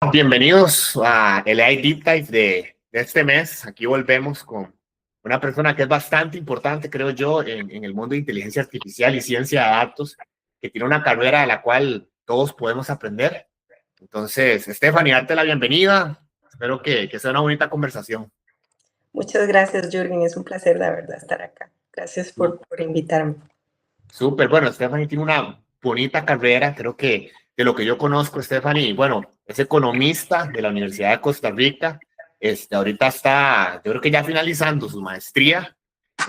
Bienvenidos a el AI Deep Dive de este mes. Aquí volvemos con una persona que es bastante importante, creo yo, en el mundo de inteligencia artificial y ciencia de datos, que tiene una carrera de la cual todos podemos aprender. Entonces, Stephanie, darte la bienvenida. Espero que sea una bonita conversación. Muchas gracias, Jürgen. Es un placer, la verdad, estar acá. Gracias por invitarme. Súper, bueno, Stephanie tiene una bonita carrera, creo que de lo que yo conozco, Stephanie, bueno, es economista de la Universidad de Costa Rica, ahorita está, yo creo que ya finalizando su maestría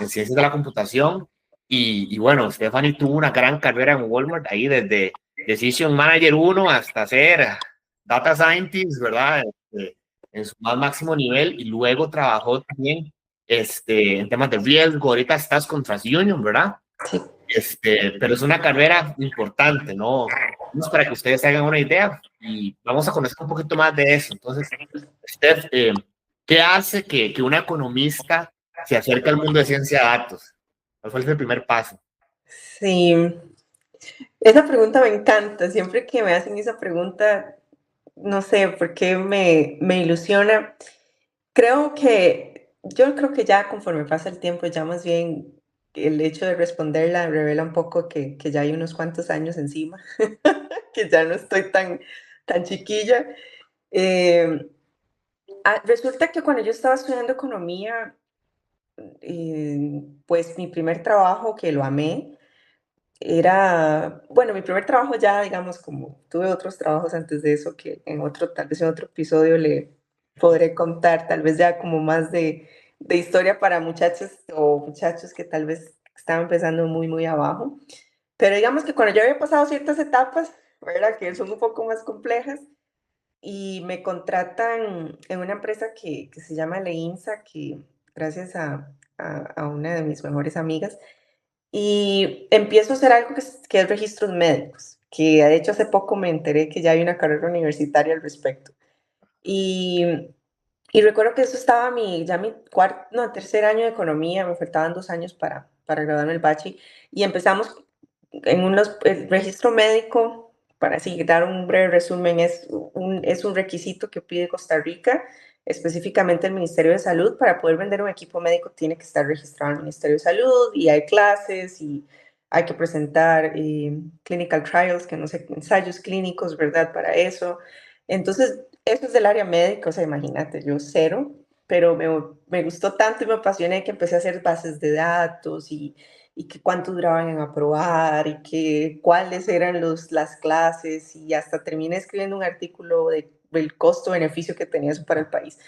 en Ciencias de la Computación, y bueno, Stephanie tuvo una gran carrera en Walmart, ahí desde Decision Manager 1 hasta ser Data Scientist, ¿verdad? En su más máximo nivel, y luego trabajó también en temas de riesgo, ahorita estás con TransUnion, ¿verdad? Sí. Pero es una carrera importante, ¿no? Es para que ustedes se hagan una idea y vamos a conocer un poquito más de eso. Entonces, Steph, ¿qué hace que una economista se acerque al mundo de ciencia de datos? ¿Cuál fue el primer paso? Sí, esa pregunta me encanta. Siempre que me hacen esa pregunta, no sé por qué me ilusiona. Yo creo que ya conforme pasa el tiempo, ya más bien el hecho de responderla revela un poco que ya hay unos cuantos años encima, que ya no estoy tan chiquilla. Eh, Resulta que cuando yo estaba estudiando economía, pues mi primer trabajo, que lo amé, bueno, mi primer trabajo ya, digamos, como tuve otros trabajos antes de eso, que tal vez en otro episodio le podré contar, tal vez ya como más de historia para muchachos o muchachos que tal vez estaban empezando muy abajo. Pero digamos que cuando yo había pasado ciertas etapas, ¿verdad? Que son un poco más complejas, y me contratan en una empresa que se llama Leinsa, que gracias a una de mis mejores amigas, y empiezo a hacer algo que es registros médicos, que de hecho hace poco me enteré que ya hay una carrera universitaria al respecto. Y, y recuerdo que eso estaba ya mi tercer año de economía, me faltaban 2 años para graduarme el bachi, y empezamos el registro médico. Para así dar un breve resumen, es un requisito que pide Costa Rica, específicamente el Ministerio de Salud. Para poder vender un equipo médico tiene que estar registrado en el Ministerio de Salud, y hay clases y hay que presentar clinical trials, que no sé, ensayos clínicos, ¿verdad? Para eso. Entonces, eso es del área médica, o sea, imagínate, yo cero, pero me gustó tanto y me apasioné que empecé a hacer bases de datos y que cuánto duraban en aprobar y que cuáles eran las clases, y hasta terminé escribiendo un artículo del costo-beneficio que tenía eso para el país.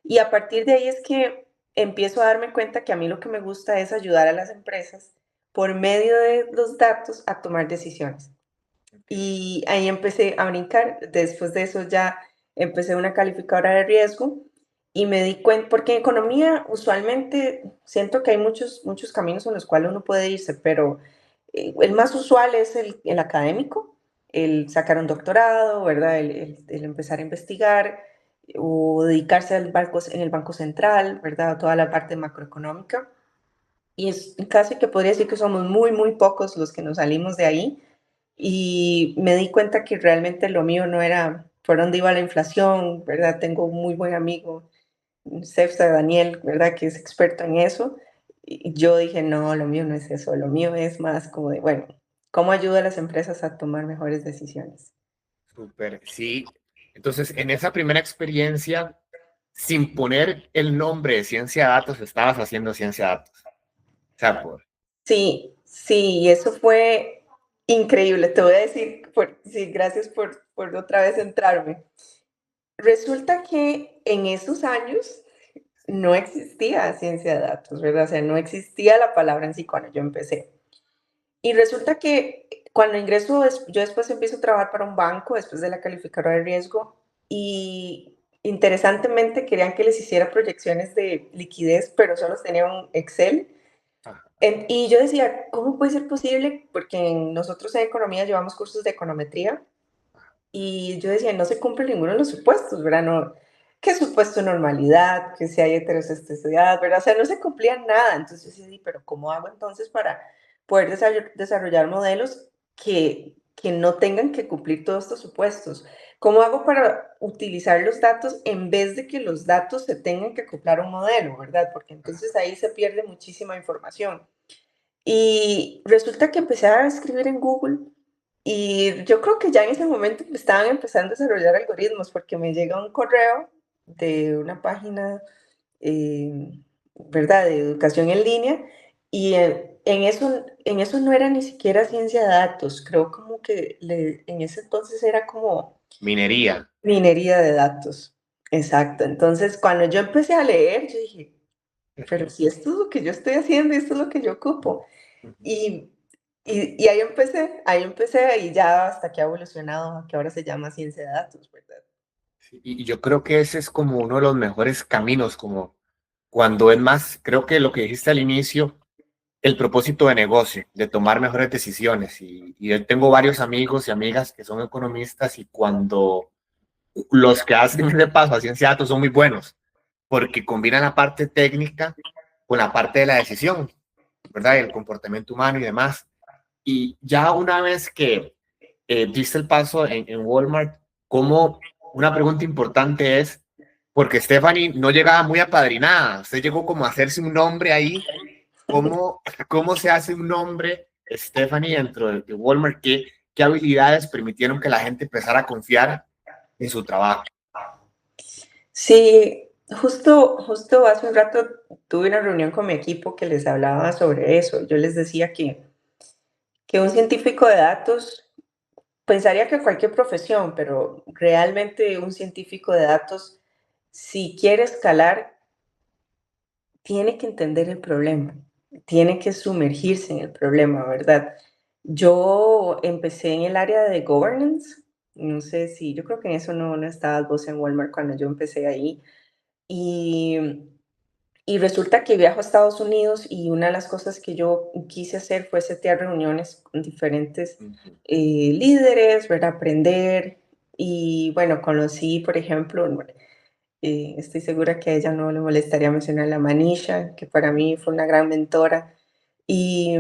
Y a partir de ahí es que empiezo a darme cuenta que a mí lo que me gusta es ayudar a las empresas por medio de los datos a tomar decisiones. Y ahí empecé a brincar. Después de eso ya empecé una calificadora de riesgo y me di cuenta, porque en economía usualmente siento que hay muchos caminos en los cuales uno puede irse, pero el más usual es el académico, el sacar un doctorado, ¿verdad? El empezar a investigar o dedicarse en el Banco Central, ¿verdad? Toda la parte macroeconómica. Y es casi que podría decir que somos muy pocos los que nos salimos de ahí, y me di cuenta que realmente lo mío no era por dónde iba la inflación, ¿verdad? Tengo un muy buen amigo, Cefsa Daniel, ¿verdad? Que es experto en eso. Y yo dije, no, lo mío no es eso, lo mío es más como de, bueno, ¿cómo ayuda a las empresas a tomar mejores decisiones? Súper, sí. Entonces, en esa primera experiencia, sin poner el nombre de ciencia de datos, estabas haciendo ciencia de datos. O sea, Sí, sí, eso fue increíble. Te voy a decir, sí, gracias por otra vez entrarme. Resulta que en esos años no existía ciencia de datos, ¿verdad? O sea, no existía la palabra en sí cuando yo empecé. Y resulta que cuando yo después empiezo a trabajar para un banco, después de la calificadora de riesgo, y interesantemente querían que les hiciera proyecciones de liquidez, pero solo tenía un Excel. ah, Y yo decía, ¿cómo puede ser posible? Porque nosotros en economía llevamos cursos de econometría, y yo decía, no se cumple ninguno de los supuestos, ¿verdad? No, ¿qué supuesto de normalidad? Que si hay heterosexualidad, ¿verdad? O sea, no se cumplía nada. Entonces yo decía, sí, pero ¿cómo hago entonces para poder desarrollar modelos que no tengan que cumplir todos estos supuestos? ¿Cómo hago para utilizar los datos en vez de que los datos se tengan que acoplar a un modelo, verdad? Porque entonces ahí se pierde muchísima información. Y resulta que empecé a escribir en Google y yo creo que ya en ese momento estaban empezando a desarrollar algoritmos porque me llega un correo de una página, eh, ¿verdad?, de educación en línea y en eso no era ni siquiera ciencia de datos, creo como que en ese entonces era como Minería. minería de datos. Exacto. Entonces, cuando yo empecé a leer, yo dije, pero si esto es lo que yo estoy haciendo, esto es lo que yo ocupo. Y, y ahí empecé y ya hasta que ha evolucionado, a que ahora se llama ciencia de datos, ¿verdad? Y yo creo que ese es como uno de los mejores caminos, como cuando es más, creo que lo que dijiste al inicio, el propósito de negocio, de tomar mejores decisiones. Y yo tengo varios amigos y amigas que son economistas y cuando los que hacen ese paso a ciencia de datos son muy buenos, porque combinan la parte técnica con la parte de la decisión, ¿verdad? El comportamiento humano y demás. Y ya una vez que diste el paso en Walmart, como una pregunta importante es, porque Stephanie no llegaba muy apadrinada, usted llegó como a hacerse un nombre ahí. ¿Cómo se hace un nombre, Stephanie, dentro de Walmart? ¿Qué habilidades permitieron que la gente empezara a confiar en su trabajo? Sí, justo hace un rato tuve una reunión con mi equipo que les hablaba sobre eso. Yo les decía que un científico de datos pensaría que cualquier profesión, pero realmente un científico de datos, si quiere escalar, tiene que entender el problema, tiene que sumergirse en el problema, ¿verdad? Yo empecé en el área de governance, no sé si, yo creo que en eso no estabas vos en Walmart cuando yo empecé ahí, y, y resulta que viajo a Estados Unidos y una de las cosas que yo quise hacer fue setear reuniones con diferentes líderes, ver, aprender, y bueno, conocí, por ejemplo, estoy segura que a ella no le molestaría mencionar a Manisha, que para mí fue una gran mentora. Y,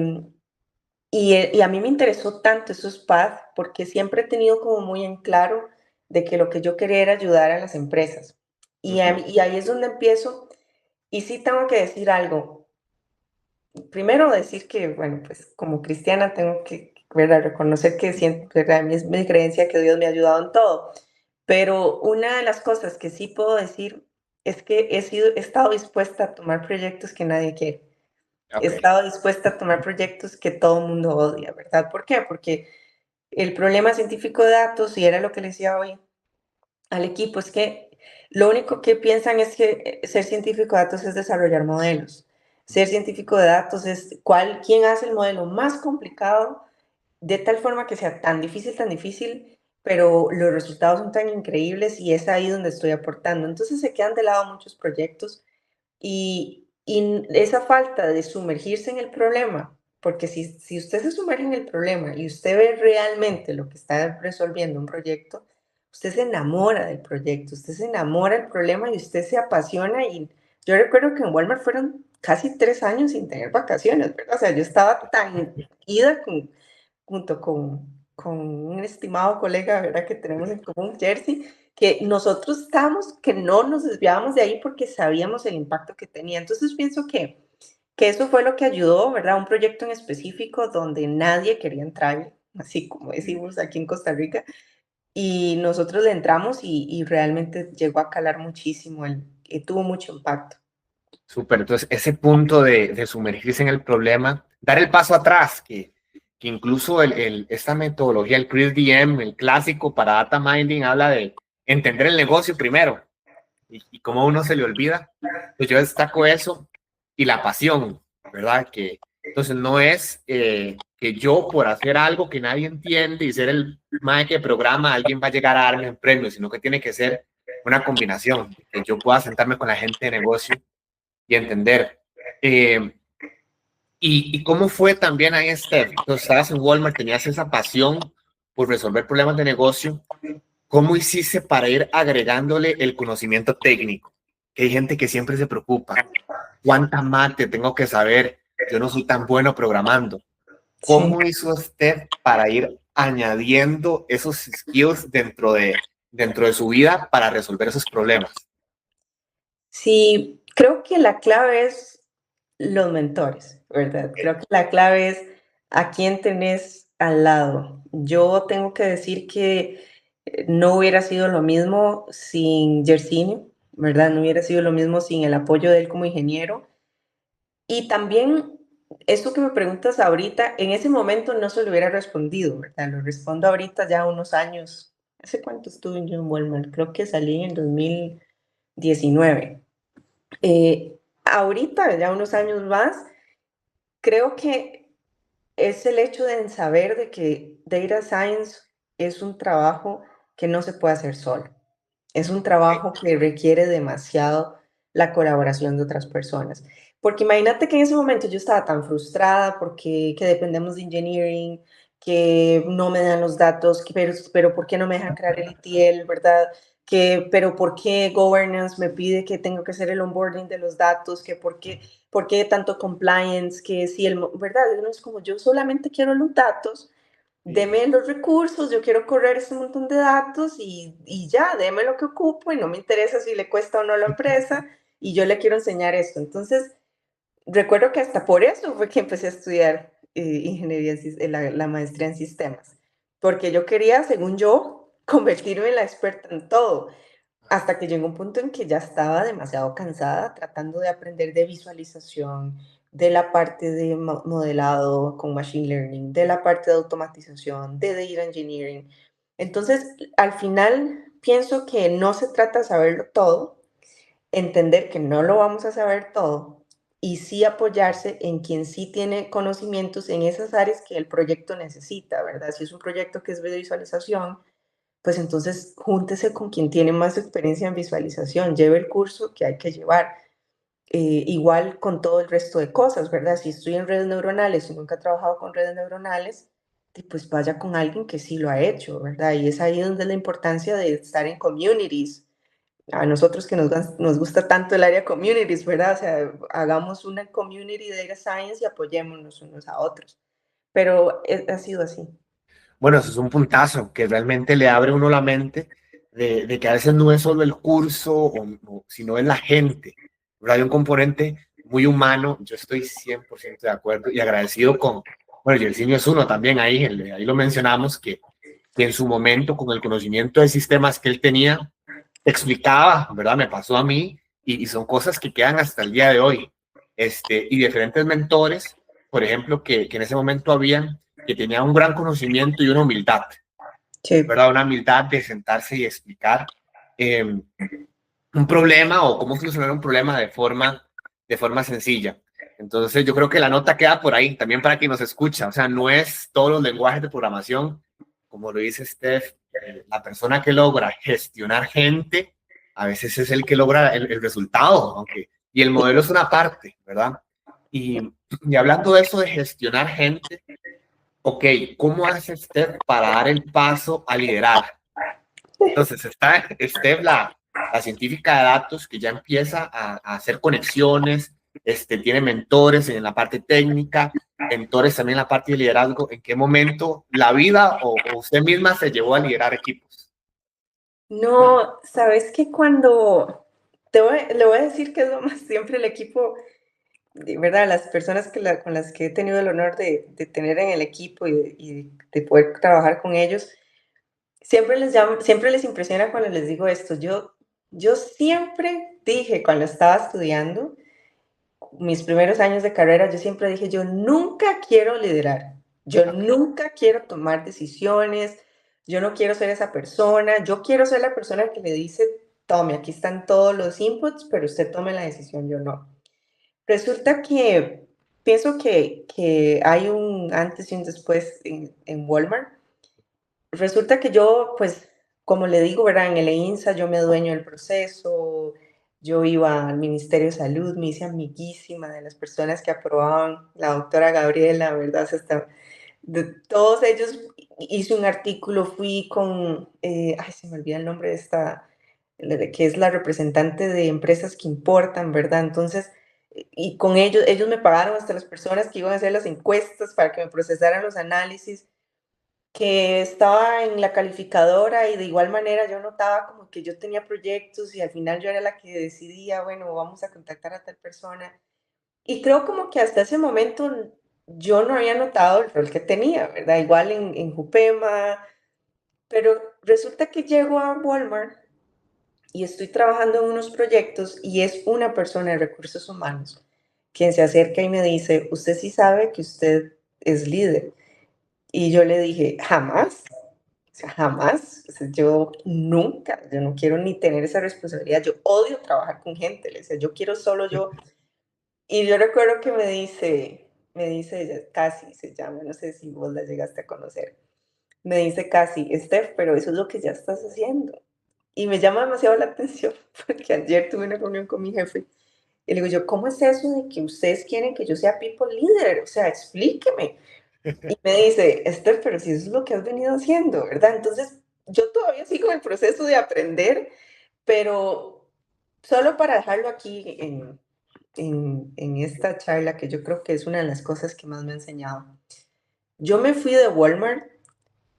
y a mí me interesó tanto esos paths porque siempre he tenido como muy en claro de que lo que yo quería era ayudar a las empresas. Y ahí es donde empiezo. Y sí tengo que decir algo. Primero decir que, bueno, pues como cristiana tengo que, ¿verdad?, reconocer que siento, ¿verdad?, es mi creencia que Dios me ha ayudado en todo. Pero una de las cosas que sí puedo decir es que he estado dispuesta a tomar proyectos que nadie quiere. He Ok. estado dispuesta a tomar proyectos que todo el mundo odia, ¿verdad? ¿Por qué? Porque el problema científico de datos, y era lo que le decía hoy al equipo, es que lo único que piensan es que ser científico de datos es desarrollar modelos. Ser científico de datos es quién hace el modelo más complicado de tal forma que sea tan difícil, pero los resultados son tan increíbles y es ahí donde estoy aportando. Entonces se quedan de lado muchos proyectos y esa falta de sumergirse en el problema, porque si usted se sumerge en el problema y usted ve realmente lo que está resolviendo un proyecto, usted se enamora del proyecto, usted se enamora del problema y usted se apasiona. Y yo recuerdo que en Walmart fueron casi 3 años sin tener vacaciones, ¿verdad? O sea, yo estaba tan ida junto con un estimado colega, ¿verdad?, que tenemos en común, Jersey, que nosotros estábamos, que no nos desviábamos de ahí porque sabíamos el impacto que tenía. Entonces pienso que eso fue lo que ayudó, ¿verdad? Un proyecto en específico donde nadie quería entrar, así como decimos aquí en Costa Rica, y nosotros le entramos y realmente llegó a calar muchísimo, tuvo mucho impacto. Súper, entonces ese punto de sumergirse en el problema, dar el paso atrás, que incluso esta metodología, el CRISP-DM, el clásico para data mining, habla de entender el negocio primero y cómo uno se le olvida. Pues yo destaco eso y la pasión, ¿verdad? Que entonces no es que yo por hacer algo que nadie entiende y ser el mae que programa, alguien va a llegar a darme un premio, sino que tiene que ser una combinación, que yo pueda sentarme con la gente de negocio y entender. Eh, y cómo fue también ahí, Steph? Entonces, estabas en Walmart, tenías esa pasión por resolver problemas de negocio. ¿Cómo hiciste para ir agregándole el conocimiento técnico? Que hay gente que siempre se preocupa. ¿Cuánta mate tengo que saber? Yo no soy tan bueno programando. Sí. ¿Cómo hizo usted para ir añadiendo esos skills dentro de su vida para resolver esos problemas? Sí, creo que la clave es los mentores, ¿verdad? Creo que la clave es a quién tenés al lado. Yo tengo que decir que no hubiera sido lo mismo sin Yersinio, ¿verdad? No hubiera sido lo mismo sin el apoyo de él como ingeniero. Y también, esto que me preguntas ahorita, en ese momento no se lo hubiera respondido, ¿verdad? Lo respondo ahorita ya unos años. ¿Hace cuánto estuve en John Wellman? Creo que salí en 2019. Ahorita, ya unos años más, creo que es el hecho de saber de que data science es un trabajo que no se puede hacer solo. Es un trabajo que requiere demasiado la colaboración de otras personas. Porque imagínate que en ese momento yo estaba tan frustrada porque que dependemos de engineering, que no me dan los datos, pero ¿por qué no me dejan crear el ETL, verdad? Pero ¿por qué governance me pide que tengo que hacer el onboarding de los datos? Que por qué tanto compliance? Que si ¿verdad? No es como yo solamente quiero los datos, Sí. deme los recursos, yo quiero correr ese montón de datos y ya, deme lo que ocupo y no me interesa si le cuesta o no a la empresa y yo le quiero enseñar esto. Entonces, recuerdo que hasta por eso fue que empecé a estudiar ingeniería, la maestría en sistemas, porque yo quería, según yo, convertirme en la experta en todo, hasta que llegó un punto en que ya estaba demasiado cansada tratando de aprender de visualización, de la parte de modelado con machine learning, de la parte de automatización, de data engineering. Entonces, al final, pienso que no se trata de saberlo todo, entender que no lo vamos a saber todo y sí apoyarse en quien sí tiene conocimientos en esas áreas que el proyecto necesita, ¿verdad? Si es un proyecto que es de visualización, pues entonces júntese con quien tiene más experiencia en visualización, lleve el curso que hay que llevar. Igual con todo el resto de cosas, ¿verdad? Si estoy en redes neuronales y nunca he trabajado con redes neuronales, pues vaya con alguien que sí lo ha hecho, ¿verdad? Y es ahí donde la importancia de estar en communities. A nosotros que nos gusta tanto el área communities, ¿verdad? O sea, hagamos una community de data science y apoyémonos unos a otros. Pero ha sido así. Bueno, eso es un puntazo que realmente le abre a uno la mente de que a veces no es solo el curso, sino es la gente. ¿Verdad? Hay un componente muy humano. Yo estoy 100% de acuerdo y agradecido con, bueno, Yersinio es uno también ahí, ahí lo mencionamos, que en su momento, con el conocimiento de sistemas que él tenía, explicaba, ¿verdad? Me pasó a mí y son cosas que quedan hasta el día de hoy. Y diferentes mentores, por ejemplo, que en ese momento habían, que tenían un gran conocimiento y una humildad, Sí. ¿verdad? Una humildad de sentarse y explicar eh, un problema o cómo solucionar un problema de forma sencilla. Entonces, yo creo que la nota queda por ahí, también para quien nos escucha. O sea, no es todos los lenguajes de programación, como lo dice Steph, la persona que logra gestionar gente, a veces es el que logra el resultado, aunque, y el modelo es una parte, ¿verdad? Y hablando de eso de gestionar gente, ok, ¿cómo hace Steph para dar el paso a liderar? Entonces está Steph, la científica de datos, que ya empieza a hacer conexiones, tiene mentores en la parte técnica, mentores también en la parte de liderazgo. ¿En qué momento la vida o usted misma se llevó a liderar equipos? No, sabes que le voy a decir que es lo más, siempre el equipo, de verdad, las personas con las que he tenido el honor de tener en el equipo y de poder trabajar con ellos, siempre les impresiona cuando les digo esto. Yo siempre dije cuando estaba estudiando, mis primeros años de carrera, yo siempre dije, yo nunca quiero liderar, yo nunca quiero tomar decisiones, yo no quiero ser esa persona, yo quiero ser la persona que le dice, tome, aquí están todos los inputs, pero usted tome la decisión, yo no. Resulta que pienso que hay un antes y un después en Walmart. Resulta que yo, pues, como le digo, ¿verdad? En el EINSA yo me adueño del proceso, yo iba al Ministerio de Salud, me hice amiguísima de las personas que aprobaban, la doctora Gabriela, ¿verdad? O sea, de todos ellos hice un artículo, fui con, ay, se me olvida el nombre de esta, que es la representante de empresas que importan, ¿verdad? Entonces, y con ellos me pagaron hasta las personas que iban a hacer las encuestas para que me procesaran los análisis. que estaba en la calificadora y de igual manera yo notaba como que yo tenía proyectos y al final yo era la que decidía, bueno, vamos a contactar a tal persona. Y creo como que hasta ese momento yo no había notado el rol que tenía, ¿verdad? Igual en Jupema, pero resulta que llego a Walmart y estoy trabajando en unos proyectos y es una persona de recursos humanos quien se acerca y me dice, usted sí sabe que usted es líder. Y yo le dije, jamás, o sea, jamás, o sea, yo nunca, yo no quiero ni tener esa responsabilidad, yo odio trabajar con gente, le decía, yo quiero solo yo. Y yo recuerdo que me dice ella, Casi se llama, no sé si vos la llegaste a conocer, me dice Casi, Steph, pero eso es lo que ya estás haciendo. Y me llama demasiado la atención porque ayer tuve una reunión con mi jefe y le digo yo, ¿cómo es eso de que ustedes quieren que yo sea people leader? O sea, explíqueme. Y me dice, Esther, pero si eso es lo que has venido haciendo, ¿verdad? Entonces, yo todavía sigo en el proceso de aprender, pero solo para dejarlo aquí en esta charla, que yo creo que es una de las cosas que más me ha enseñado. Yo me fui de Walmart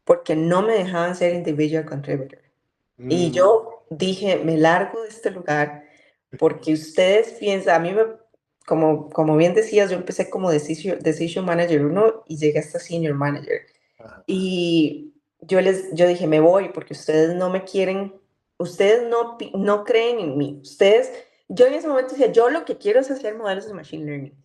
porque no me dejaban ser individual contributor. Y Mm, yo dije, me largo de este lugar porque ustedes piensan, como bien decías, yo empecé como decision Manager uno y llegué hasta Senior Manager. ajá. Y yo dije, me voy porque ustedes no me quieren, ustedes no creen en mí. Yo en ese momento decía, yo lo que quiero es hacer modelos de Machine Learning.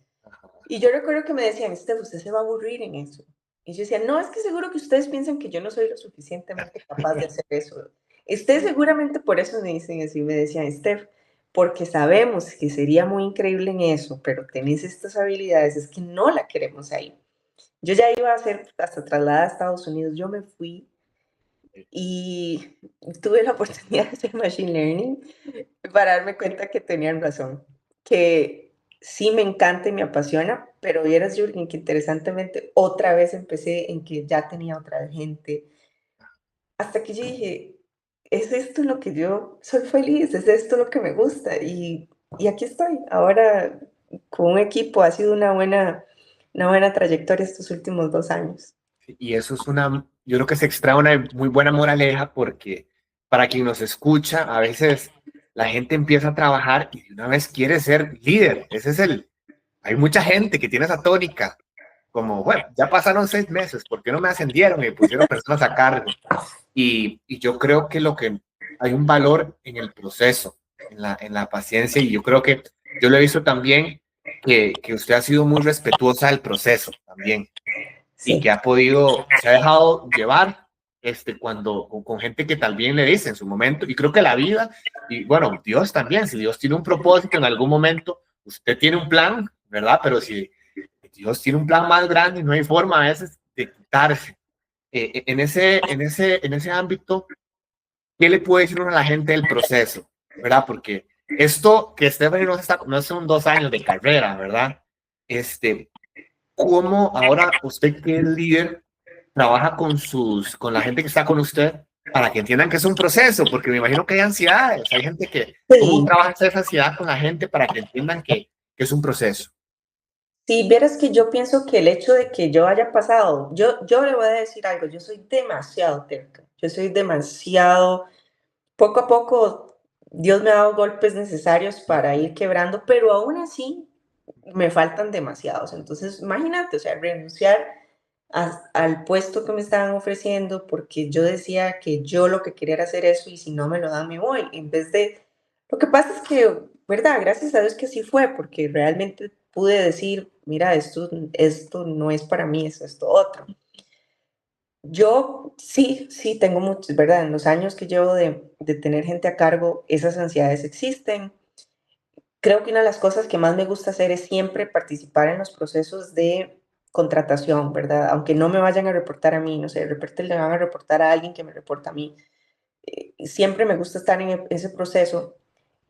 Y yo recuerdo que me decían, usted se va a aburrir en eso. Y yo decía, no, es que seguro que ustedes piensan que yo no soy lo suficientemente capaz de hacer eso. Ustedes seguramente por eso me dicen así, me decían, Steph, porque sabemos que sería muy increíble en eso, pero tenés estas habilidades, es que no la queremos ahí. Yo ya iba a ser hasta trasladada a Estados Unidos, yo me fui y tuve la oportunidad de hacer Machine Learning para darme cuenta que tenían razón, que sí me encanta y me apasiona, pero vieras, Jürgen, que interesantemente otra vez empecé en que ya tenía otra gente, hasta que yo dije, ¿es esto lo que yo soy feliz? ¿Es esto lo que me gusta? Y aquí estoy, ahora con un equipo, ha sido una buena trayectoria estos últimos 2 años. Y eso es yo creo que se extrae una muy buena moraleja porque para quien nos escucha, a veces la gente empieza a trabajar y de una vez quiere ser líder. Hay mucha gente que tiene esa tónica, como, bueno, ya pasaron 6 meses, ¿por qué no me ascendieron y pusieron personas a cargo? Y yo creo que hay un valor en el proceso, en la paciencia, y yo creo que yo lo he visto también que usted ha sido muy respetuosa del proceso también y Sí, que se ha dejado llevar con gente que también le dice en su momento, y creo que la vida, y bueno, Dios también, si Dios tiene un propósito en algún momento, usted tiene un plan, ¿verdad? Pero si Dios tiene un plan más grande, no hay forma a veces de quitarse. En ese ámbito, ¿qué le puede decir uno a la gente del proceso? ¿Verdad? Porque esto que Stephanie no son 2 años de carrera, ¿verdad? Este, ¿Cómo ahora usted que es líder trabaja con la gente que está con usted para que entiendan que es un proceso? Porque me imagino que hay ansiedades, hay gente ¿cómo sí. trabaja esa ansiedad con la gente para que entiendan que es un proceso? Si vieras que yo pienso que el hecho de que yo haya pasado, yo le voy a decir algo, yo soy demasiado terca, yo soy demasiado, poco a poco Dios me ha dado golpes necesarios para ir quebrando, pero aún así me faltan demasiados. Entonces, imagínate, o sea, renunciar al puesto que me estaban ofreciendo porque yo decía que yo lo que quería era hacer eso y si no me lo dan me voy. En vez de, lo que pasa es que, verdad, gracias a Dios que sí fue, porque realmente pude decir, mira, esto no es para mí, es esto otro. Yo sí tengo muchos, ¿verdad? En los años que llevo de tener gente a cargo, esas ansiedades existen. Creo que una de las cosas que más me gusta hacer es siempre participar en los procesos de contratación, ¿verdad? Aunque no me vayan a reportar a mí, no sé, de repente le van a reportar a alguien que me reporta a mí. Siempre me gusta estar en ese proceso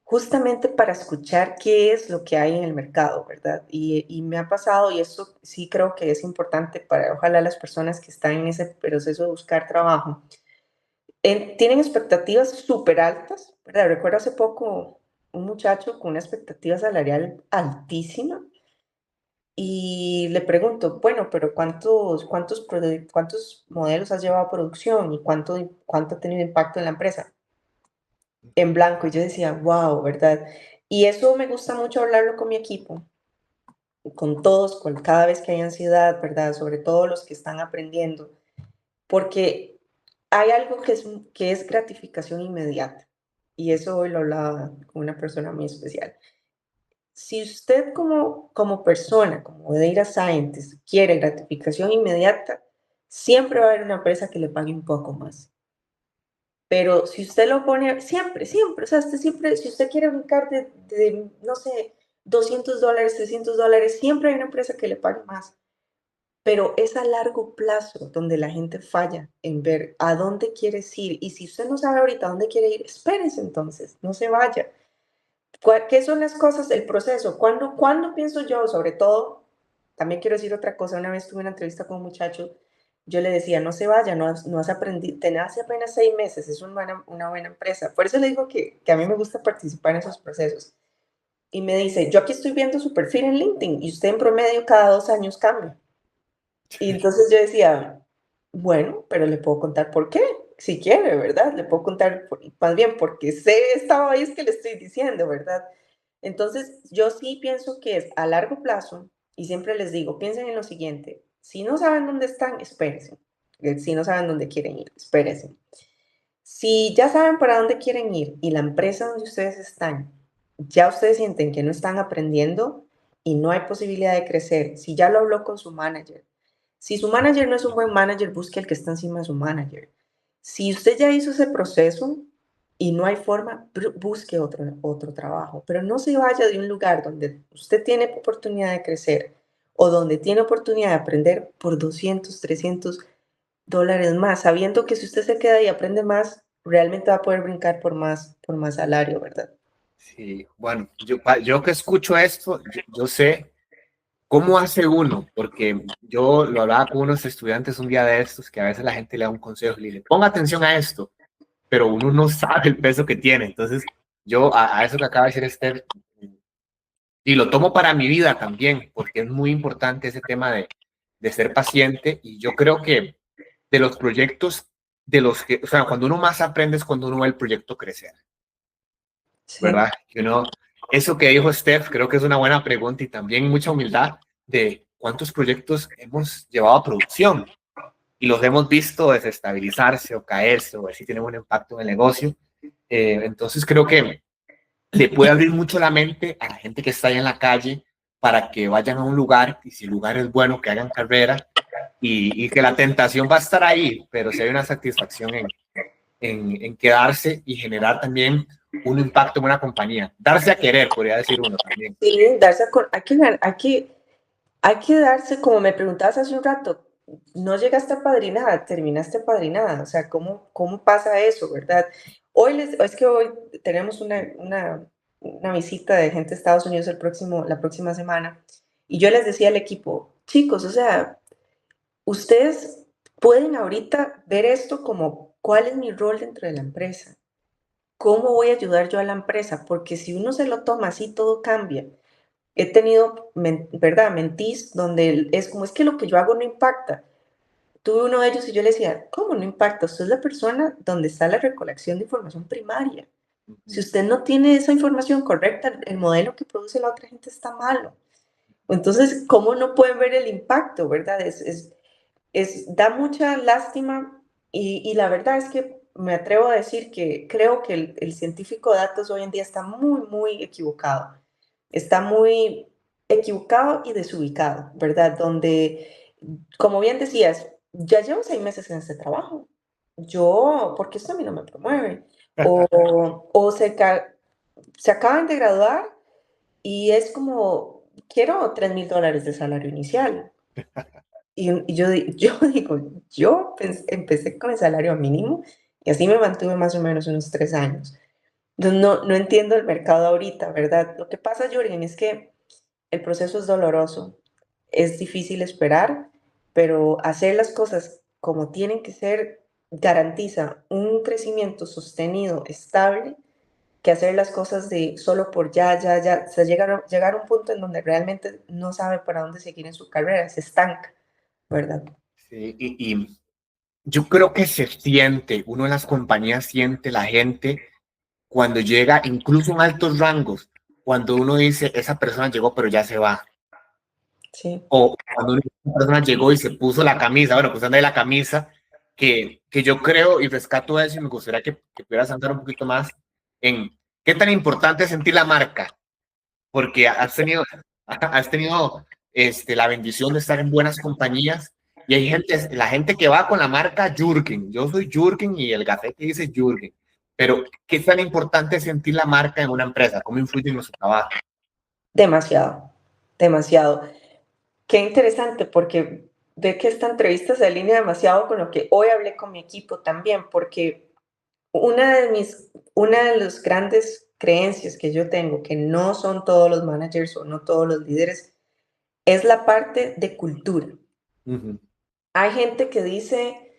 justamente para escuchar qué es lo que hay en el mercado, ¿verdad? Y me ha pasado, y eso sí creo que es importante para, ojalá las personas que están en ese proceso de buscar trabajo, tienen expectativas súper altas, ¿verdad? Recuerdo hace poco un muchacho con una expectativa salarial altísima y le pregunto, bueno, pero ¿cuántos modelos has llevado a producción y cuánto ha tenido impacto en la empresa? En blanco. Y yo decía, wow, ¿verdad? Y eso me gusta mucho hablarlo con mi equipo, con todos, con cada vez que hay ansiedad, ¿verdad? Sobre todo los que están aprendiendo, porque hay algo que es gratificación inmediata. Y eso hoy lo hablaba con una persona muy especial. Si usted como persona, como data scientist, quiere gratificación inmediata, siempre va a haber una empresa que le pague un poco más. Pero si usted lo pone siempre, o sea, usted siempre, si usted quiere brincar no sé, $200, $300, siempre hay una empresa que le pague más. Pero es a largo plazo donde la gente falla en ver a dónde quieres ir. Y si usted no sabe ahorita a dónde quiere ir, espérese entonces, no se vaya. ¿Qué son las cosas, el proceso? ¿Cuándo pienso yo? Sobre todo, también quiero decir otra cosa. Una vez tuve una entrevista con un muchacho, yo le decía, no se vaya, no has aprendido, tenés apenas 6 meses, es una buena empresa. Por eso le digo que a mí me gusta participar en esos procesos. Y me dice, yo aquí estoy viendo su perfil en LinkedIn y usted en promedio cada 2 años cambia. Y entonces yo decía, bueno, pero le puedo contar por qué, si quiere, ¿verdad? Le puedo contar, más bien, porque sé esta vez que le estoy diciendo, ¿verdad? Entonces, yo sí pienso que es a largo plazo, y siempre les digo, piensen en lo siguiente, si no saben dónde están, espérense. Si no saben dónde quieren ir, espérense. Si ya saben para dónde quieren ir y la empresa donde ustedes están, ya ustedes sienten que no están aprendiendo y no hay posibilidad de crecer, si ya lo habló con su manager, si su manager no es un buen manager, busque el que está encima de su manager. Si usted ya hizo ese proceso y no hay forma, busque otro trabajo, pero no se vaya de un lugar donde usted tiene oportunidad de crecer o donde tiene oportunidad de aprender por $200, $300 más, sabiendo que si usted se queda y aprende más, realmente va a poder brincar por más salario, ¿verdad? Sí, bueno, yo que escucho esto, yo sé cómo hace uno, porque yo lo hablaba con unos estudiantes un día de estos, que a veces la gente le da un consejo y le dice, ponga atención a esto, pero uno no sabe el peso que tiene. Entonces, yo a eso que acaba de decir Esther, y lo tomo para mi vida también, porque es muy importante ese tema de ser paciente, y yo creo que de los proyectos, de los que, o sea, cuando uno más aprende es cuando uno ve el proyecto crecer, Sí, ¿verdad? Que uno, eso que dijo Steph, creo que es una buena pregunta y también mucha humildad de cuántos proyectos hemos llevado a producción y los hemos visto desestabilizarse o caerse o ver si tienen un impacto en el negocio. Entonces creo que le puede abrir mucho la mente a la gente que está ahí en la calle para que vayan a un lugar y si el lugar es bueno, que hagan carrera y que la tentación va a estar ahí, pero si hay una satisfacción en quedarse y generar también un impacto en una compañía. Darse a querer, podría decir uno también. sí, hay que darse, como me preguntabas hace un rato, no llegaste apadrinada, terminaste apadrinada, o sea, ¿cómo pasa eso, verdad? Es que hoy tenemos una visita de gente de Estados Unidos la próxima semana, y yo les decía al equipo, chicos, o sea, ustedes pueden ahorita ver esto como, ¿cuál es mi rol dentro de la empresa? ¿Cómo voy a ayudar yo a la empresa? Porque si uno se lo toma así, todo cambia. He tenido, ¿verdad? Mentís donde es como, es que lo que yo hago no impacta. Tuve uno de ellos y yo le decía, ¿cómo no impacta? Usted es la persona donde está la recolección de información primaria. Si usted no tiene esa información correcta, el modelo que produce la otra gente está malo. Entonces, ¿cómo no pueden ver el impacto, verdad? Da mucha lástima y la verdad es que me atrevo a decir que creo que el científico de datos hoy en día está muy, muy equivocado. Está muy equivocado y desubicado, ¿verdad? Donde, como bien decías, ya llevo 6 meses en este trabajo. ¿Por qué esto a mí no me promueve? O se acaban de graduar y es como, quiero $3,000 de salario inicial. Y yo digo, empecé con el salario mínimo y así me mantuve más o menos unos 3 años. No entiendo el mercado ahorita, ¿verdad? Lo que pasa, Jorgen, es que el proceso es doloroso, es difícil esperar, pero hacer las cosas como tienen que ser garantiza un crecimiento sostenido, estable, que hacer las cosas de solo por ya, ya, ya. O sea, llegar a un punto en donde realmente no sabe para dónde seguir en su carrera, se estanca, ¿verdad? Sí, y yo creo que se siente, uno en las compañías siente la gente cuando llega, incluso en altos rangos, cuando uno dice, esa persona llegó, pero ya se va. Sí, O cuando una persona llegó y se puso la camisa, bueno, pues anda de la camisa, que yo creo y rescato eso y me gustaría que pudieras andar un poquito más en qué tan importante es sentir la marca, porque has tenido la bendición de estar en buenas compañías y hay gente, la gente que va con la marca Jürgen, yo soy Jürgen y el gafete dice Jürgen, pero qué tan importante es sentir la marca en una empresa, cómo influye en nuestro trabajo. demasiado, demasiado. Qué interesante, porque ve que esta entrevista se alinea demasiado con lo que hoy hablé con mi equipo también, porque una de las grandes creencias que yo tengo, que no son todos los managers o no todos los líderes, es la parte de cultura. Uh -huh. Hay gente que dice,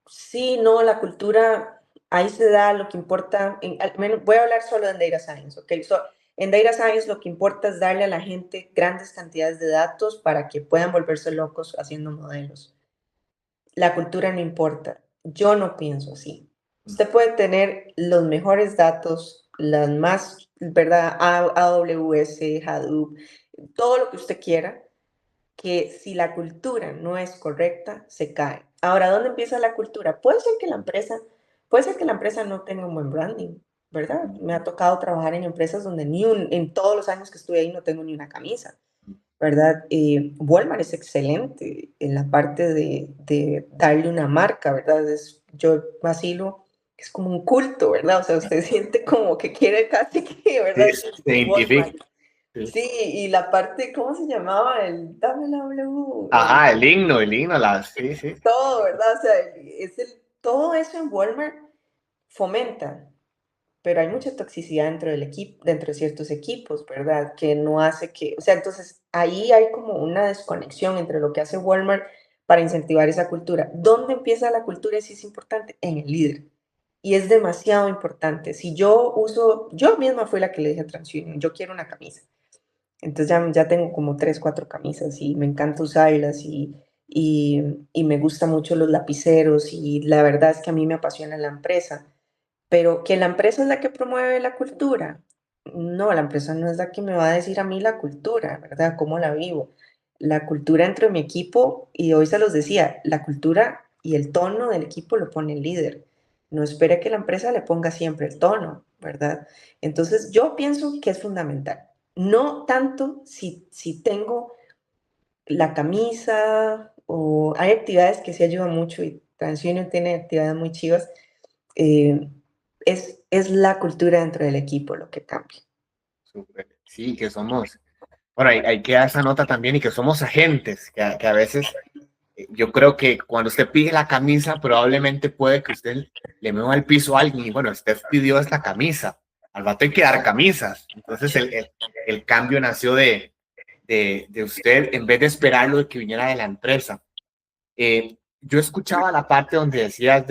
sí, no, la cultura, ahí se da lo que importa, al menos voy a hablar solo en Data Science, ¿ok? En Data Science lo que importa es darle a la gente grandes cantidades de datos para que puedan volverse locos haciendo modelos. La cultura no importa. Yo no pienso así. Usted puede tener los mejores datos, las más, ¿verdad? AWS, Hadoop, todo lo que usted quiera, que si la cultura no es correcta, se cae. Ahora, ¿dónde empieza la cultura? Puede ser que la empresa no tenga un buen branding, ¿verdad? Me ha tocado trabajar en empresas donde en todos los años que estuve ahí no tengo ni una camisa, ¿verdad? Walmart es excelente en la parte de darle una marca, ¿verdad? Yo vacilo, es como un culto, ¿verdad? O sea, usted siente como que quiere casi que, ¿verdad? Sí, se identifica. Walmart. Sí, y la parte, ¿cómo se llamaba? El dame la W, Ajá, el himno, sí, sí. todo, ¿verdad? O sea, todo eso en Walmart fomenta, pero hay mucha toxicidad dentro del equipo, dentro de ciertos equipos, ¿verdad? Que no hace que, o sea, entonces ahí hay como una desconexión entre lo que hace Walmart para incentivar esa cultura. ¿Dónde empieza la cultura? Y sí es importante, en el líder. Y es demasiado importante. Si yo misma fui la que le dije a TransUnion, yo quiero una camisa. Entonces ya tengo como 3, 4 camisas y me encanta usarlas y me gustan mucho los lapiceros y la verdad es que a mí me apasiona la empresa, pero que la empresa es la que promueve la cultura. No, la empresa no es la que me va a decir a mí la cultura, ¿verdad? ¿Cómo la vivo? La cultura entre mi equipo, y hoy se los decía, la cultura y el tono del equipo lo pone el líder. No espere que la empresa le ponga siempre el tono, ¿verdad? Entonces yo pienso que es fundamental. No tanto si tengo la camisa o hay actividades que sí ayudan mucho y TransUnion tiene actividades muy chivas, eh, es la cultura dentro del equipo lo que cambia. Súper. Sí, que somos, bueno, hay que dar esa nota también y que somos agentes, que a veces yo creo que cuando usted pide la camisa, probablemente puede que usted le mueva al piso a alguien y bueno, usted pidió esta camisa, al rato hay que dar camisas. Entonces el cambio nació de usted en vez de esperarlo de que viniera de la empresa. Yo escuchaba la parte donde decías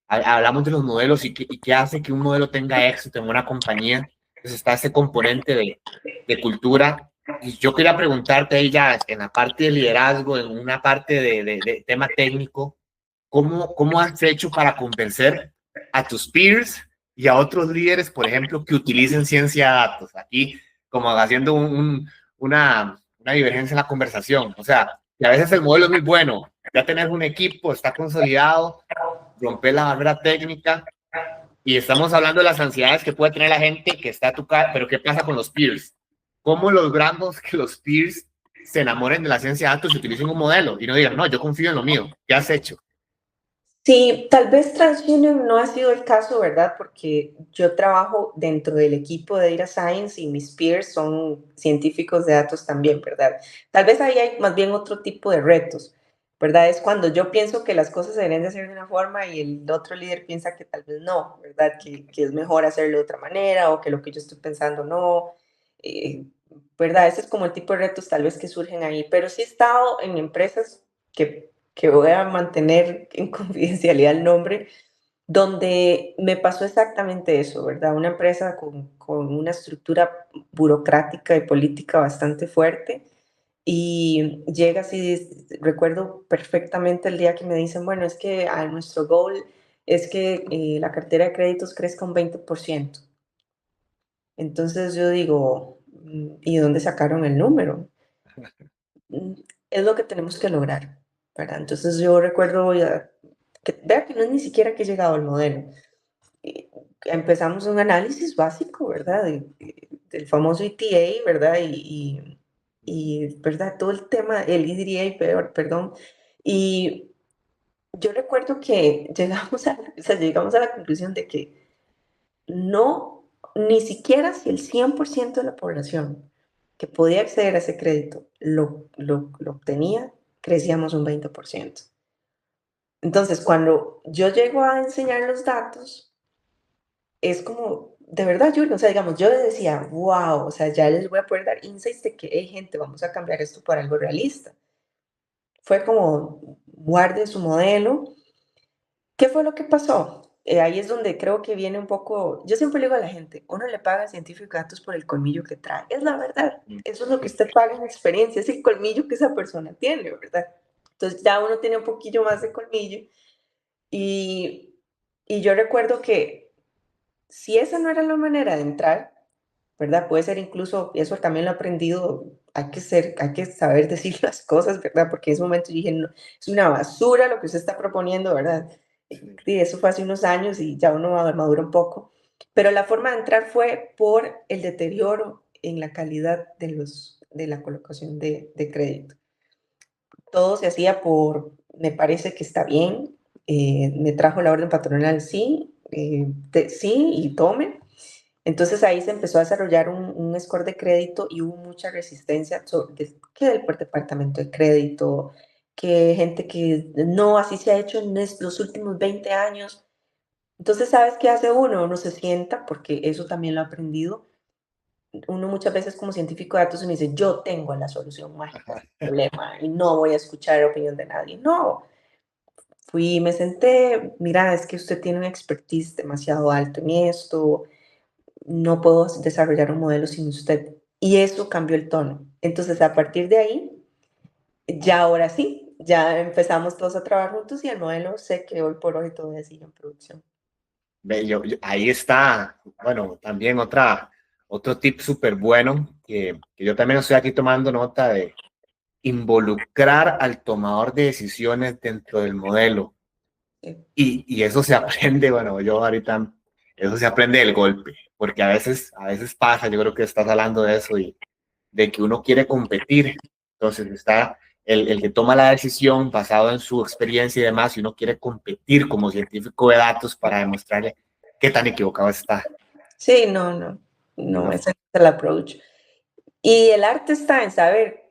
hablamos de los modelos y qué hace que un modelo tenga éxito en una compañía. Entonces está ese componente de cultura. Y yo quería preguntarte ahí ya en la parte de liderazgo, en una parte de tema técnico, ¿cómo has hecho para convencer a tus peers y a otros líderes, por ejemplo, que utilicen ciencia de datos? Aquí, como haciendo una divergencia en la conversación. O sea, que a veces el modelo es muy bueno, ya tenés un equipo, está consolidado, romper la barrera técnica y estamos hablando de las ansiedades que puede tener la gente que está a tu cara, pero ¿qué pasa con los peers? ¿Cómo logramos que los peers se enamoren de la ciencia de datos y utilicen un modelo y no digan, no, yo confío en lo mío? ¿Qué has hecho? Sí, tal vez TransUnion no ha sido el caso, ¿verdad? Porque yo trabajo dentro del equipo de Data Science y mis peers son científicos de datos también, ¿verdad? Tal vez ahí hay más bien otro tipo de retos, ¿verdad? Es cuando yo pienso que las cosas se deberían de hacer de una forma y el otro líder piensa que tal vez no, ¿verdad? Que es mejor hacerlo de otra manera o que lo que yo estoy pensando no, eh, ¿verdad? Ese es como el tipo de retos tal vez que surgen ahí, pero sí he estado en empresas que voy a mantener en confidencialidad el nombre, donde me pasó exactamente eso, ¿verdad? Una empresa con una estructura burocrática y política bastante fuerte y llega así, recuerdo perfectamente el día que me dicen, bueno, es que nuestro goal es que la cartera de créditos crezca un 20%. Entonces yo digo, ¿y dónde sacaron el número? Mm, Es lo que tenemos que lograr, ¿verdad? Entonces yo recuerdo que, vea que no es ni siquiera que he llegado al modelo. eh, Empezamos un análisis básico, ¿verdad? Del famoso ETA, ¿verdad? ¿Verdad? Todo el tema, el EDA, perdón. Y yo recuerdo que llegamos a la conclusión de que no, ni siquiera si el 100% de la población que podía acceder a ese crédito lo obtenía, crecíamos un 20%. Entonces, cuando yo llego a enseñar los datos, es como, de verdad, Julio, o sea, digamos, yo decía, wow, o sea, ya les voy a poder dar insights de que, hey, gente, vamos a cambiar esto por algo realista. Fue como, guarde su modelo. ¿Qué fue lo que pasó? Ahí es donde creo que viene un poco, yo siempre le digo a la gente, uno le paga al científico de datos por el colmillo que trae. Es la verdad, eso es lo que usted paga en experiencia, es el colmillo que esa persona tiene, ¿verdad? Entonces ya uno tiene un poquillo más de colmillo y, y yo recuerdo que si esa no era la manera de entrar, ¿verdad? Puede ser incluso, eso también lo he aprendido, hay que saber decir las cosas, ¿verdad? Porque en ese momento yo dije, no, es una basura lo que usted está proponiendo, ¿verdad? Sí, eso fue hace unos años y ya uno madura un poco. Pero la forma de entrar fue por el deterioro en la calidad de la colocación de crédito. Todo se hacía me parece que está bien, me trajo la orden patronal, sí, sí, y tome. Entonces ahí se empezó a desarrollar un score de crédito y hubo mucha resistencia que del departamento de crédito, que gente que no, así se ha hecho en los últimos 20 años. Entonces, ¿sabes qué hace uno? Uno se sienta, porque eso también lo he aprendido. Uno muchas veces como científico de datos uno dice, yo tengo la solución mágica a este problema y no voy a escuchar la opinión de nadie. No, fui, me senté, mira, es que usted tiene un expertise demasiado alto en esto, no puedo desarrollar un modelo sin usted. Y eso cambió el tono. Entonces, a partir de ahí, ya ahora sí, ya empezamos todos a trabajar juntos y el modelo sé que hoy por hoy todavía sigue en producción. Ahí está, bueno, también otro tip súper bueno que yo también estoy aquí tomando nota de involucrar al tomador de decisiones dentro del modelo. Sí, Y eso se aprende, bueno, yo ahorita, eso se aprende del golpe, porque a veces pasa, yo creo que estás hablando de eso y de que uno quiere competir. Entonces está el que toma la decisión basado en su experiencia y demás, y uno quiere competir como científico de datos para demostrarle qué tan equivocado está. sí, no, no, No, no, no. ese es el approach. Y el arte está en saber,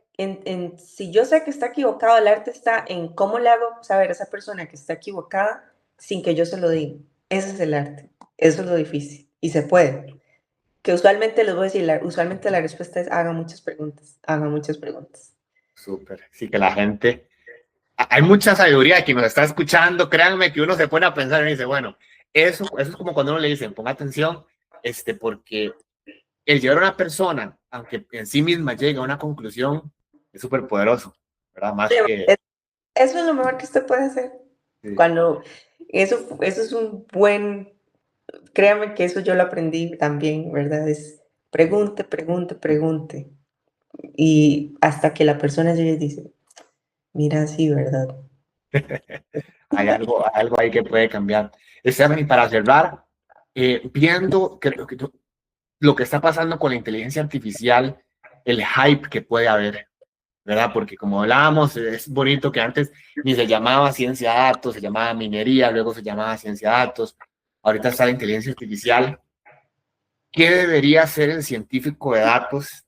si yo sé que está equivocado, el arte está en cómo le hago saber a esa persona que está equivocada sin que yo se lo diga. Ese es el arte. Eso es lo difícil. Y se puede. Que usualmente les voy a decir, usualmente la respuesta es hagan muchas preguntas, hagan muchas preguntas. Súper. Sí, que la gente, hay mucha sabiduría que nos está escuchando, créanme que uno se pone a pensar y dice, bueno, eso es como cuando uno le dicen, ponga atención, porque el llevar a una persona, aunque en sí misma llegue a una conclusión, es súper poderoso, ¿verdad? Sí, Más que... eso es lo mejor que usted puede hacer. Sí, Cuando eso es un buen, créame que eso yo lo aprendí también, ¿verdad? Es pregunte, pregunte, pregunte. Y hasta que la persona llegue y dice, mira, sí, ¿verdad? hay algo ahí que puede cambiar. Stephanie, para cerrar, viendo lo que está pasando con la inteligencia artificial, el hype que puede haber, ¿verdad? Porque como hablábamos, es bonito que antes ni se llamaba ciencia de datos, se llamaba minería, luego se llamaba ciencia de datos, ahorita está la inteligencia artificial. ¿Qué debería hacer el científico de datos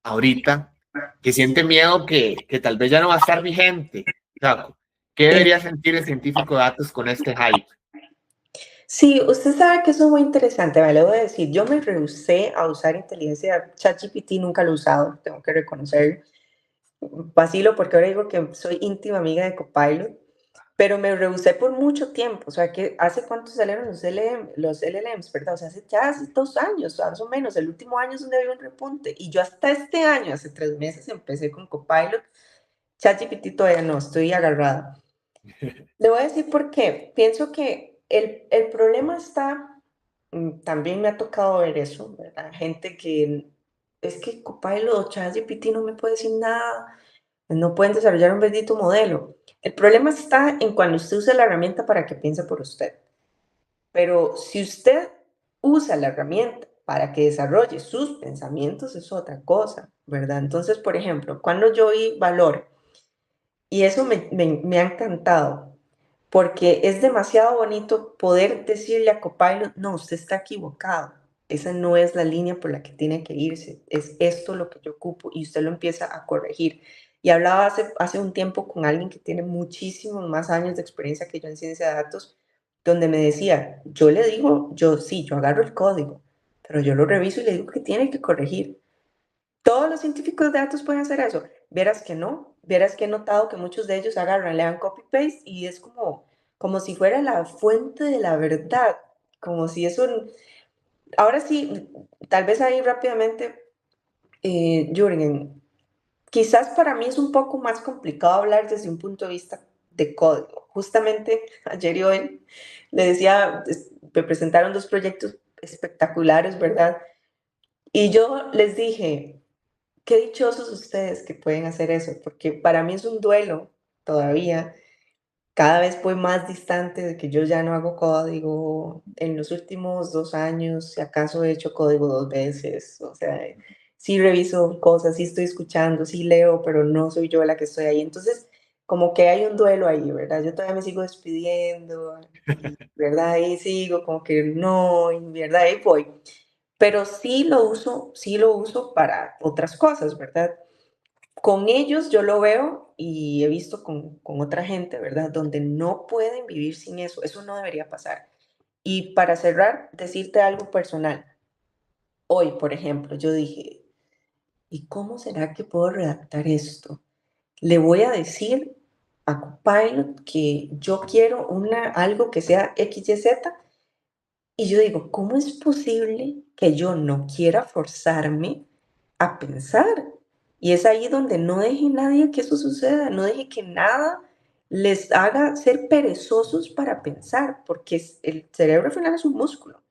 ahorita que siente miedo que tal vez ya no va a estar vigente? O sea, ¿qué Sí. debería sentir el científico de datos con este hype? Sí, usted sabe que eso es muy interesante, me lo voy a decir. Yo me rehusé a usar inteligencia, ChatGPT nunca lo he usado, tengo que reconocer. Vacilo porque ahora digo que soy íntima amiga de Copilot, pero me rehusé por mucho tiempo, o sea, que ¿hace cuánto salieron los LLMs, verdad? O sea, hace 2 años, más o menos, el último año es donde había un repunte, y yo hasta este año, hace 3 meses, empecé con Copilot. ChatGPT todavía no, estoy agarrada. Le voy a decir por qué. Pienso que el problema está, también me ha tocado ver eso, ¿verdad? Gente que es que Copilot o ChatGPT no me puede decir nada, no pueden desarrollar un bendito modelo. El problema está en cuando usted usa la herramienta para que piense por usted. Pero si usted usa la herramienta para que desarrolle sus pensamientos, es otra cosa, ¿verdad? Entonces, por ejemplo, cuando yo vi Valor, y eso me ha encantado, porque es demasiado bonito poder decirle a Copilot, no, usted está equivocado, esa no es la línea por la que tiene que irse, es esto lo que yo ocupo y usted lo empieza a corregir. Y hablaba hace un tiempo con alguien que tiene muchísimos más años de experiencia que yo en ciencia de datos, donde me decía, yo le digo, yo sí, yo agarro el código, pero yo lo reviso y le digo que tiene que corregir. Todos los científicos de datos pueden hacer eso. Vieras que no, vieras que he notado que muchos de ellos agarran, le dan copy-paste y es como si fuera la fuente de la verdad, como si eso... Ahora sí, tal vez ahí rápidamente, Jürgen, quizás para mí es un poco más complicado hablar desde un punto de vista de código. Justamente ayer y hoy le decía, me presentaron 2 proyectos espectaculares, ¿verdad? Y yo les dije, qué dichosos ustedes que pueden hacer eso, porque para mí es un duelo todavía. Cada vez voy más distante de que yo ya no hago código. En los últimos 2 años, si acaso he hecho código 2 veces. O sea, sí reviso cosas, sí estoy escuchando, sí leo, pero no soy yo la que estoy ahí. Entonces, como que hay un duelo ahí, ¿verdad? Yo todavía me sigo despidiendo, y, ¿verdad? Ahí sigo como que no, y ¿verdad? Ahí voy. Pero sí lo uso para otras cosas, ¿verdad? Con ellos yo lo veo y he visto con otra gente, ¿verdad? Donde no pueden vivir sin eso. Eso no debería pasar. Y para cerrar, decirte algo personal. Hoy, por ejemplo, yo dije, ¿y cómo será que puedo redactar esto? Le voy a decir a Copilot que yo quiero algo que sea XYZ y yo digo, ¿cómo es posible que yo no quiera forzarme a pensar? Y es ahí donde no deje nadie que eso suceda, no deje que nada les haga ser perezosos para pensar, porque el cerebro al final es un músculo,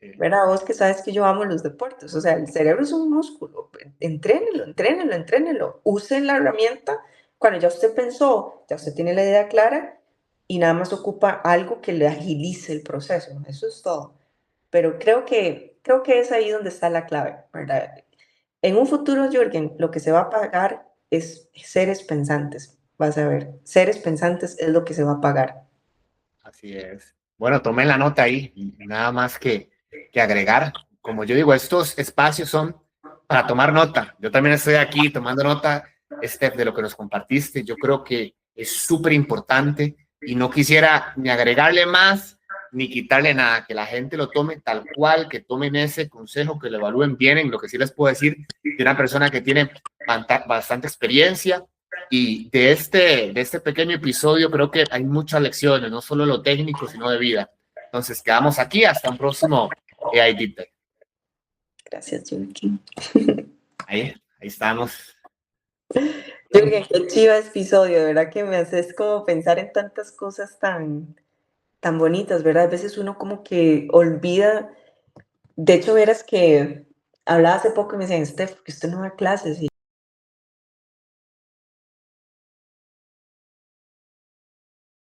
Sí. ¿verdad? Vos que sabes que yo amo los deportes, o sea, el cerebro es un músculo, entrénelo, entrénelo, entrénelo, use la herramienta cuando ya usted pensó, ya usted tiene la idea clara y nada más ocupa algo que le agilice el proceso, eso es todo. Pero creo que es ahí donde está la clave, ¿verdad? En un futuro, Jürgen, lo que se va a pagar es seres pensantes. Vas a ver, seres pensantes es lo que se va a pagar. Así es. Bueno, tomen la nota ahí y nada más que agregar. Como yo digo, estos espacios son para tomar nota. Yo también estoy aquí tomando nota, Steph, de lo que nos compartiste. Yo creo que es súper importante y no quisiera ni agregarle más ni quitarle nada, que la gente lo tome tal cual, que tomen ese consejo, que lo evalúen bien. En lo que sí les puedo decir de una persona que tiene bastante experiencia y de este pequeño episodio creo que hay muchas lecciones, no solo lo técnico, sino de vida. Entonces, quedamos aquí hasta un próximo AI Deep Dive. Gracias, Jürgen. Ahí estamos. Jürgen, qué chiva episodio, de verdad que me haces como pensar en tantas cosas tan bonitas, ¿verdad? A veces uno como que olvida. De hecho, verás que hablaba hace poco y me decían, Steph, que usted no da clases.